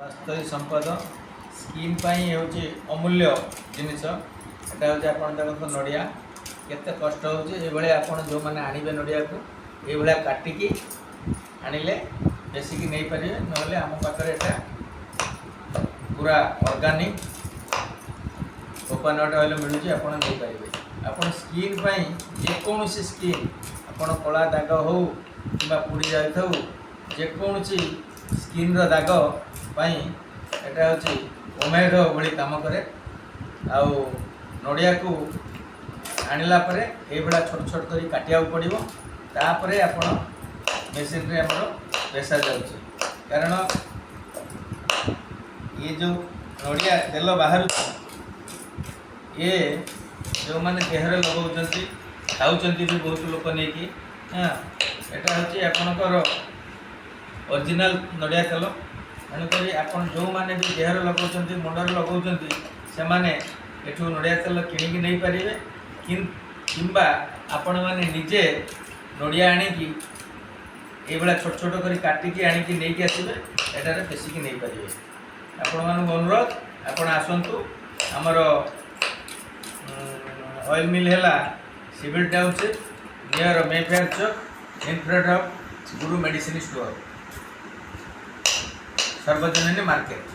ବାସ୍ତବିକ ସମ୍ପଦ ସ୍କିନ୍ ପାଇଁ ହେଉଛି ଅମୂଲ୍ୟ ଜିନିଷ। ଏଇଟା ହେଉଛି ଆପଣ ଦେଖନ୍ତୁ ନଡ଼ିଆ କେତେ କଷ୍ଟ ହେଉଛି। ଏଇଭଳିଆ ଆପଣ ଯେଉଁମାନେ ଆଣିବେ ନଡ଼ିଆକୁ ଏଇଭଳିଆ କାଟିକି ଆଣିଲେ ବେଶିକି ନେଇପାରିବେ, ନହେଲେ ଆମ ପାଖରେ ଏଇଟା ପୁରା ଅର୍ଗାନିକ୍ କୋକୋନଟ୍ ଅଏଲ୍ ମିଳୁଛି, ଆପଣ ନେଇପାରିବେ। ଆପଣ ସ୍କିନ୍ ପାଇଁ ଯେକୌଣସି ସ୍କିନ୍, ଆପଣ କଳା ଦାଗ ହେଉ କିମ୍ବା ପୋଡ଼ି ଯାଇଥାଉ, ଯେକୌଣସି ସ୍କିନ୍ର ଦାଗ ପାଇଁ ଏଇଟା ହେଉଛି ଓମେଡ୍ ଭଳି କାମ କରେ। ଆଉ ନଡ଼ିଆକୁ ଆଣିଲା ପରେ ଏଇଭଳିଆ ଛୋଟ ଛୋଟ କରି କାଟିବାକୁ ପଡ଼ିବ, ତାପରେ ଆପଣ ମେସିନ୍ରେ ଆମର ପେଶା ଯାଉଛି। କାରଣ ये जो नड़िया तेल बाहरुଛି ये ଯେଉଁମାନେ ଦେହରେ ଲଗାଉଛନ୍ତି ଖାଉଛନ୍ତି ବି ବହୁତ ଲୋକ ନେଇକି। ଏଇଟା ହେଉଛି ଆପଣଙ୍କର ଅରିଜିନାଲ ନଡ଼ିଆ ତେଲ। ତେଣୁକରି ଆପଣ ଯେଉଁମାନେ ବି ଦେହରେ ଲଗାଉଛନ୍ତି ମୁଣ୍ଡରେ ଲଗାଉଛନ୍ତି ସେମାନେ ଏଠୁ ନଡ଼ିଆ ତେଲ କିଣିକି ନେଇପାରିବେ, କିମ୍ବା ଆପଣମାନେ ନିଜେ ନଡ଼ିଆ ଆଣିକି এইভাবে ছোট ছোট করে কাটিকি আনিকি নেইকি আসবে, এটারে পেশিকি নেইপারিবে। ଆପଣମାନଙ୍କୁ ଅନୁରୋଧ, ଆପଣ ଆସନ୍ତୁ। ଆମର ଅଏଲ୍ ମିଲ୍ ହେଲା civil township near Mayfair Chowk in front of Guru medicine store, Sarbajanani market.